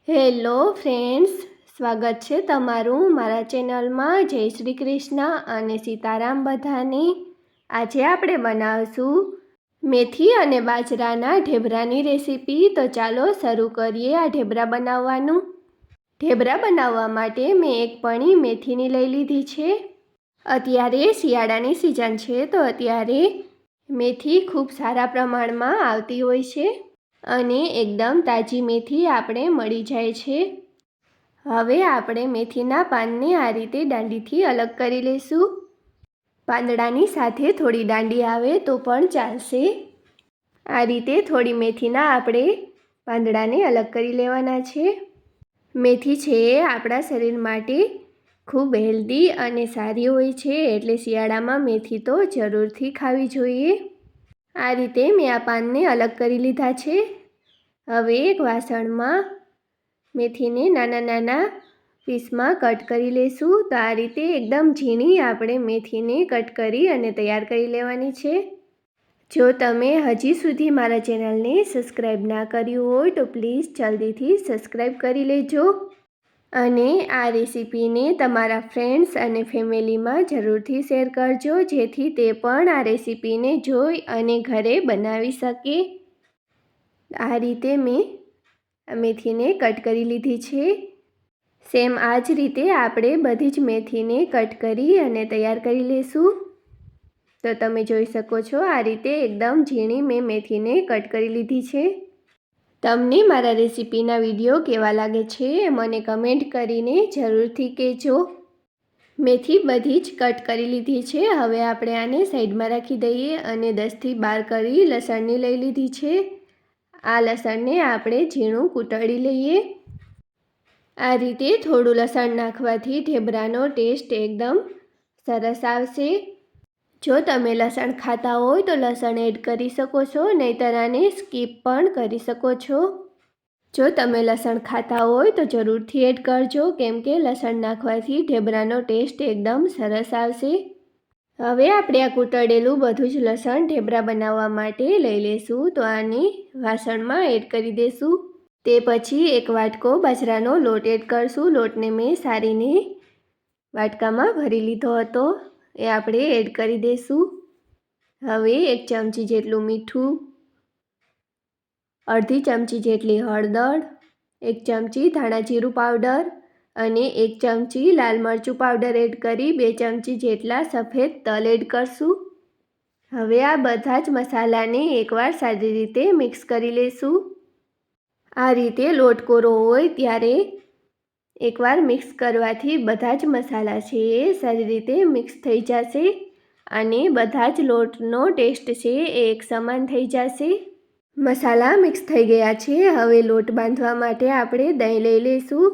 Hello friends, સ્વાગત છે તમારું મારા ચેનલમાં. જય શ્રી કૃષ્ણ અને સીતારામ બધાને. આજે આપણે બનાવશું મેથી અને બાજરાના ઢેબરાની રેસીપી. તો ચાલો શરૂ કરીએ આ ઢેબરા બનાવવાનું. ઢેબરા બનાવવા માટે મેં એક પણી મેથીની લઈ લીધી છે. અત્યારે શિયાળાની સિઝન છે, તો અત્યારે મેથી ખૂબ સારા પ્રમાણમાં આવતી હોય છે અને એકદમ તાજી મેથી આપણે મળી જાય છે. હવે આપણે મેથીના પાનને આ રીતે દાંડીથી અલગ કરી લઈશું. પાંદડાની સાથે થોડી દાંડી આવે તો પણ ચાલશે. આ રીતે થોડી મેથીના આપણે પાંદડાને અલગ કરી લેવાના છે. મેથી છે એ આપણા શરીર માટે ખૂબ હેલ્ધી અને સારી હોય છે, એટલે શિયાળામાં મેથી તો જરૂરથી ખાવી જોઈએ. આ રીતે મેં આ પાનને અલગ કરી લીધા છે. હવે એક વાસણમાં મેથીને નાના નાના પીસમાં કટ કરી લઈશું. તો આ રીતે એકદમ ઝીણી આપણે મેથીને કટ કરી અને તૈયાર કરી લેવાની છે. જો તમે હજી સુધી મારા ચેનલને સબસ્ક્રાઈબ ના કર્યું હોય તો પ્લીઝ જલ્દીથી સબસ્ક્રાઈબ કરી લેજો અને આ રેસીપીને તમારા ફ્રેન્ડ્સ અને ફેમિલીમાં જરૂરથી શેર કરજો, જેથી તે પણ આ રેસીપીને જોઈ અને ઘરે બનાવી શકે. આ રીતે મેં મેથીને કટ કરી લીધી છે. સેમ આ જ રીતે આપણે બધી જ મેથીને કટ કરી અને તૈયાર કરી લઈશું. તો તમે જોઈ શકો છો, આ રીતે એકદમ ઝીણી મેં મેથીને કટ કરી લીધી છે. તમને મારા રેસીપીના વિડીયો કેવા લાગે છે મને કમેન્ટ કરીને જરૂરથી કહેજો. મેથી બધી જ કટ કરી લીધી છે. હવે આપણે આને સાઈડમાં રાખી દઈએ અને 10થી 12 કળી લસણની લઈ લીધી છે. આ લસણને આપણે ઝીણું કૂટળી લઈએ. આ રીતે થોડું લસણ નાખવાથી ઢેબરાનો ટેસ્ટ એકદમ સરસ આવશે. જો તમે લસણ ખાતા હોય તો લસણ એડ કરી શકો છો, નહીંતર આને સ્કીપ પણ કરી શકો છો. જો તમે લસણ ખાતા હોય તો જરૂરથી એડ કરજો, કેમ કે લસણ નાખવાથી ઢેબરાનો ટેસ્ટ એકદમ સરસ આવશે. હવે આપણે આ કૂટળેલું બધું જ લસણ ઢેબરા બનાવવા માટે લઈ લઈશું. તો આને વાસણમાં એડ કરી દઈશું. તે પછી એક વાટકો બાજરાનો લોટ એડ કરશું. લોટને મેં સારીને વાટકામાં ભરી લીધો હતો, એ આપણે એડ કરી દઈશું. હવે 1 ચમચી જેટલું મીઠું, અડધી ચમચી જેટલી હળદર, 1 ચમચી ધાણા જીરું પાવડર અને 1 ચમચી લાલ મરચું પાવડર એડ કરી 2 ચમચી જેટલા સફેદ તલ એડ કરશું. હવે આ બધા જ મસાલાને એકવાર સારી રીતે મિક્સ કરી લઈશું. આ રીતે લોટ કોરો હોય ત્યારે એકવાર મિક્સ કરવાથી બધા જ મસાલા છે એ સારી રીતે મિક્સ થઈ જશે અને બધા જ લોટનો ટેસ્ટ છે એ એક સમાન થઈ જશે. મસાલા મિક્સ થઈ ગયા છે. હવે લોટ બાંધવા માટે આપણે દહીં લઈ લઈશું.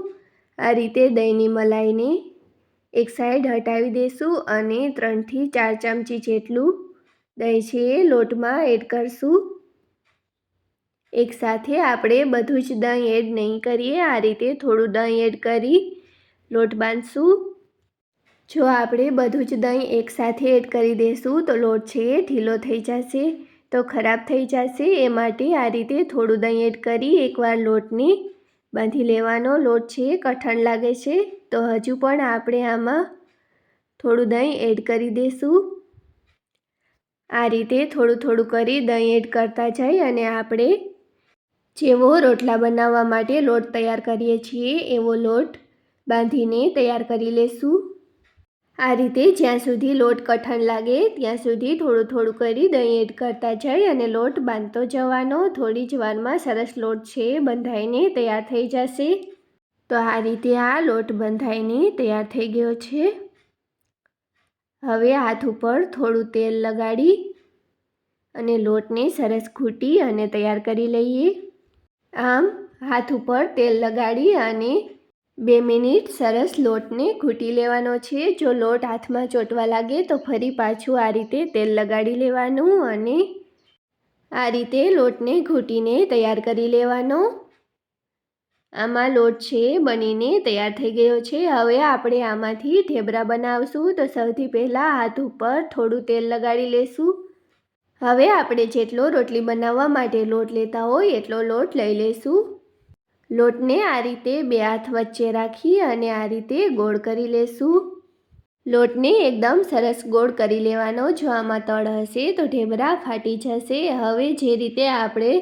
આ રીતે દહીંની મલાઈને એક સાઈડ હટાવી દઈશું અને 3થી 4 ચમચી જેટલું દહીં છે એ લોટમાં એડ કરશું. એકસાથે આપણે બધું જ દહીં એડ નહીં કરીએ, આ રીતે થોડું દહીં એડ કરી લોટ બાંધશું. જો આપણે બધું જ દહીં એકસાથે એડ કરી દઈશું તો લોટ છે એ ઢીલો થઈ જશે, તો ખરાબ થઈ જશે. એ માટે આ રીતે થોડું દહીં એડ કરી એકવાર લોટને બાંધી લેવાનો. લોટ છે કઠણ લાગે છે તો હજુ પણ આપણે આમાં થોડું દહીં એડ કરી દઈશું. આ રીતે થોડું થોડું કરી દહીં એડ કરતા જઈ અને આપણે જેવો રોટલા બનાવવા માટે લોટ તૈયાર કરીએ છીએ એવો લોટ બાંધીને તૈયાર કરી લેશું. આ રીતે જ્યાં સુધી લોટ કઠણ લાગે ત્યાં સુધી થોડું થોડું કરી દહીં એડ કરતા જઈ અને લોટ બાંધતો જવાનો. થોડી જ વારમાં સરસ લોટ છે બંધાઈને તૈયાર થઈ જશે. તો આ રીતે આ લોટ બંધાઈને તૈયાર થઈ ગયો છે. હવે હાથ ઉપર થોડું તેલ લગાડી અને લોટને સરસ ઘૂંટી અને તૈયાર કરી લઈએ. આમ હાથ ઉપર તેલ લગાડી અને 2 મિનિટ સરસ લોટને ઘૂંટી લેવાનો છે. જો લોટ હાથમાં ચોંટવા લાગે તો ફરી પાછું આ રીતે તેલ લગાડી લેવાનું અને આ રીતે લોટને ઘૂંટીને તૈયાર કરી લેવાનો. આમાં લોટ છે બનીને તૈયાર થઈ ગયો છે. હવે આપણે આમાંથી ઢેબરા બનાવશું. તો સૌથી પહેલાં હાથ ઉપર થોડું તેલ લગાડી લેશું. હવે આપણે જેટલો રોટલી બનાવવા માટે લોટ લેતા હોય એટલો લોટ લઈ લઈશું. લોટને આ રીતે બે હાથ વચ્ચે રાખી અને આ રીતે ગોળ કરી લેશું. લોટને એકદમ સરસ ગોળ કરી લેવાનો. જો આમાં તળ હશે તો ઢેબરા ફાટી જશે. હવે જે રીતે આપણે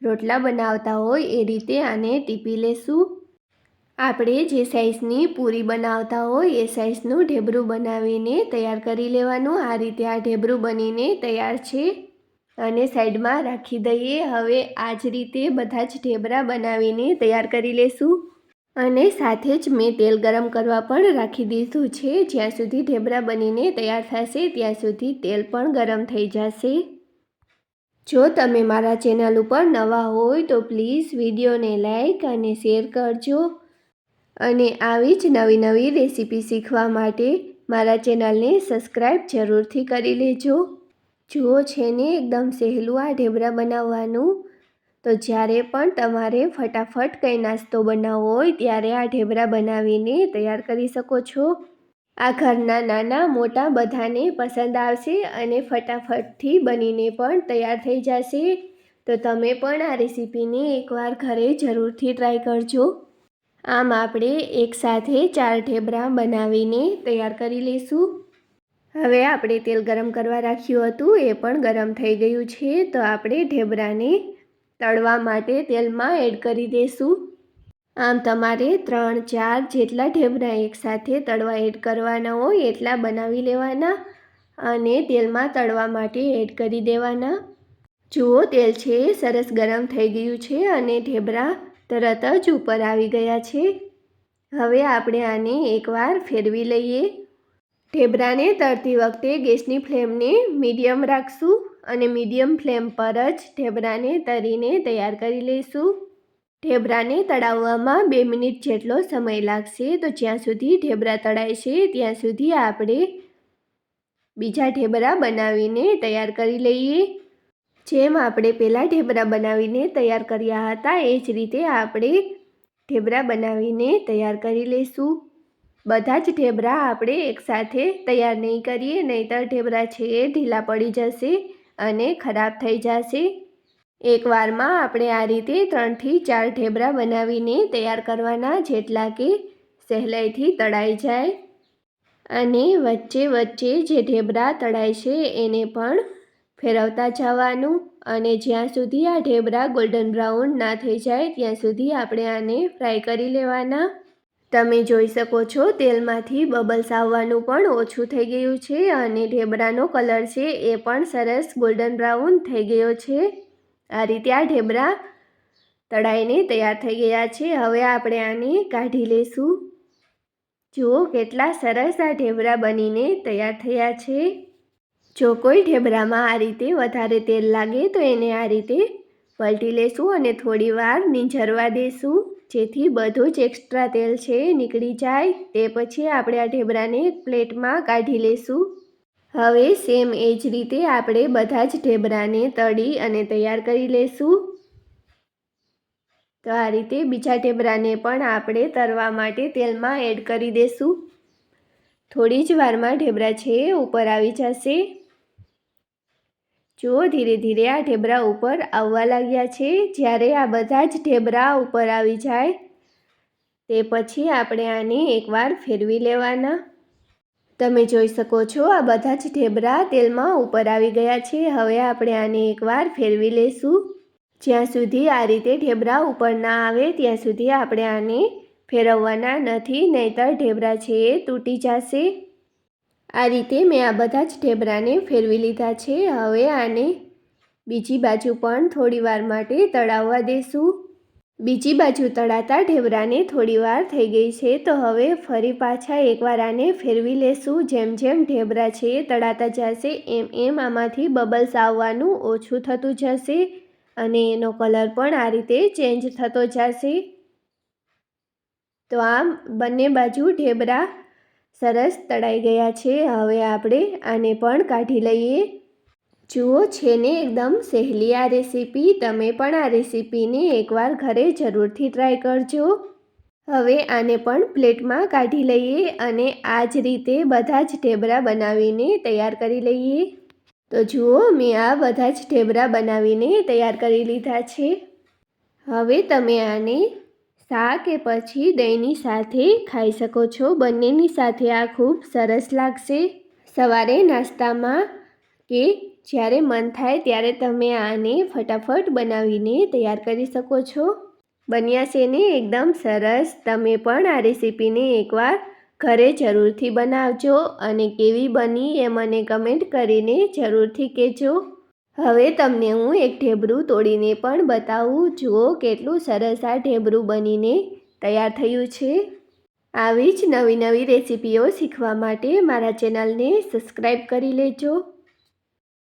રોટલા બનાવતા હોય એ રીતે આને ટીપી લેશું. આપણે જે સાઈઝની પૂરી બનાવતા હોય એ સાઈઝનું ઢેબરું બનાવીને તૈયાર કરી લેવાનું. આ રીતે આ ઢેબરું બનીને તૈયાર છે અને સાઈડમાં રાખી દઈએ. હવે આ જ રીતે બધા જ ઢેબરા બનાવીને તૈયાર કરી લેશું અને સાથે જ મેં તેલ ગરમ કરવા પણ રાખી દીધું છે. જ્યાં સુધી ઢેબરા બનીને તૈયાર થશે ત્યાં સુધી તેલ પણ ગરમ થઈ જશે. જો તમે મારા ચેનલ ઉપર નવા હોય તો પ્લીઝ વિડીયોને લાઈક અને શેર કરજો અને આવી જ નવી નવી રેસીપી શીખવા માટે મારા ચેનલને સબસ્ક્રાઈબ જરૂરથી કરી લેજો. જુઓ છે ને એકદમ સહેલું આ ઢેબરા બનાવવાનું. તો જ્યારે પણ તમારે ફટાફટ કંઈ નાસ્તો બનાવવો હોય ત્યારે આ ઢેબરા બનાવીને તૈયાર કરી શકો છો. આ ઘરના નાના મોટા બધાને પસંદ આવશે અને ફટાફટથી બનીને પણ તૈયાર થઈ જશે. તો તમે પણ આ રેસીપીને એકવાર ઘરે જરૂરથી ટ્રાય કરજો. આમ આપણે એકસાથે 4 ઢેબરા બનાવીને તૈયાર કરી લઈશું. હવે આપણે તેલ ગરમ કરવા રાખ્યું હતું એ પણ ગરમ થઈ ગયું છે. તો આપણે ઢેબરાને તળવા માટે તેલમાં એડ કરી દઈશું. આમ તમારે 3-4 જેટલા ઢેબરા એકસાથે તળવા એડ કરવાના હોય એટલા બનાવી લેવાના અને તેલમાં તળવા માટે એડ કરી દેવાના. જુઓ તેલ છે સરસ ગરમ થઈ ગયું છે અને ઢેબરા તરત જ ઉપર આવી ગયા છે. હવે આપણે આને એકવાર ફેરવી લઈએ. ઢેબરાને તળતી વખતે ગેસની ફ્લેમને મીડિયમ રાખશું અને મીડિયમ ફ્લેમ પર જ ઢેબરાને તળીને તૈયાર કરી લઈશું. ઢેબરાને તળાવવામાં 2 મિનિટ જેટલો સમય લાગશે. તો જ્યાં સુધી ઢેબરા તળાય છે ત્યાં સુધી આપણે બીજા ઢેબરા બનાવીને તૈયાર કરી લઈએ. જેમ આપણે પહેલાં ઢેબરા બનાવીને તૈયાર કર્યા હતા એ જ રીતે આપણે ઢેબરા બનાવીને તૈયાર કરી લઈશું. બધા જ ઢેબરા આપણે એકસાથે તૈયાર નહીં કરીએ, નહીંતર ઢેબરા છે એ ઢીલા પડી જશે અને ખરાબ થઈ જશે. એકવારમાં આપણે આ રીતે 3-4 ઢેબરા બનાવીને તૈયાર કરવાના, જેટલા કે સહેલાઈથી તળાઈ જાય. અને વચ્ચે વચ્ચે જે ઢેબરા તળાય છે એને પણ ફેરવતા જવાનું અને જ્યાં સુધી આ ઢેબરા ગોલ્ડન બ્રાઉન ના થઈ જાય ત્યાં સુધી આપણે આને ફ્રાય કરી લેવાના. તમે જોઈ શકો છો તેલમાંથી બબલ્સ આવવાનું પણ ઓછું થઈ ગયું છે અને ઢેબરાનો કલર છે એ પણ સરસ ગોલ્ડન બ્રાઉન થઈ ગયો છે. આ રીતે આ ઢેબરા તળાઈને તૈયાર થઈ ગયા છે. હવે આપણે આને કાઢી લઈશું. જુઓ કેટલા સરસ આ ઢેબરા બનીને તૈયાર થયા છે. જો કોઈ ઢેબરામાં આ રીતે વધારે તેલ લાગે તો એને આ રીતે પલટી લેશું અને થોડી વાર નીંજરવા દેશું, જેથી બધું જ એક્સ્ટ્રા તેલ છે નીકળી જાય. તે પછી આપણે આ ઢેબરાને પ્લેટમાં કાઢી લેશું. હવે સેમ એ જ રીતે આપણે બધા જ ઢેબરાને તળી અને તૈયાર કરી લેશું. તો આ રીતે બીજા ઢેબરાને પણ આપણે તળવા માટે તેલમાં એડ કરી દેશું. થોડી જ વારમાં ઢેબરા છે ઉપર આવી જશે. જુઓ ધીરે ધીરે આ ઢેબરા ઉપર આવવા લાગ્યા છે. જ્યારે આ બધા જ ઢેબરા ઉપર આવી જાય તે પછી આપણે આને એકવાર ફેરવી લેવાના. તમે જોઈ શકો છો આ બધા જ ઢેબરા તેલમાં ઉપર આવી ગયા છે. હવે આપણે આને એકવાર ફેરવી લઈશું. જ્યાં સુધી આ રીતે ઢેબરા ઉપર ના આવે ત્યાં સુધી આપણે આને ફેરવવાના નથી, નહીંતર ઢેબરા છે એ તૂટી જશે. આ રીતે મેં આ બધા જ ઢેબરાને ફેરવી લીધા છે. હવે આને બીજી બાજુ પણ થોડી વાર માટે તળાવવા દેશું. બીજી બાજુ તળાતા ઢેબરાને થોડી વાર થઈ ગઈ છે. તો હવે ફરી પાછા એકવાર આને ફેરવી લેશું. જેમ જેમ ઢેબરા છે તળાતા જશે એમ એમ આમાંથી બબલ્સ આવવાનું ઓછું થતું જશે અને એનો કલર પણ આ રીતે ચેન્જ થતો જશે. તો આમ બંને બાજુ ઢેબરા સરસ તળાઈ ગયા છે. હવે આપણે આને પણ કાઢી લઈએ. જુઓ છે ને એકદમ સહેલી આ રેસીપી. તમે પણ આ રેસીપીને એકવાર ઘરે જરૂરથી ટ્રાય કરજો. હવે આને પણ પ્લેટમાં કાઢી લઈએ અને આ જ રીતે બધા જ ઢેબરા બનાવીને તૈયાર કરી લઈએ. તો જુઓ મેં આ બધા જ ઢેબરા બનાવીને તૈયાર કરી લીધા છે. હવે તમે આને શા કે પછી દહીંની સાથે ખાઈ શકો છો. બંનેની સાથે આ ખૂબ સરસ લાગશે. સવારે નાસ્તામાં કે જ્યારે મન થાય ત્યારે તમે આને ફટાફટ બનાવીને તૈયાર કરી શકો છો. બન્યા છે ને એકદમ સરસ. તમે પણ આ રેસીપીને એકવાર ઘરે જરૂરથી બનાવજો અને કેવી બની એ મને કમેન્ટ કરીને જરૂરથી કહેજો. હવે તમને હું એક ઢેબરું તોડીને પણ બતાવું. જુઓ કેટલું સરસ આ ઢેબરું બનીને તૈયાર થયું છે. આવી જ નવી નવી રેસીપીઓ શીખવા માટે મારા ચેનલને સબસ્ક્રાઈબ કરી લેજો.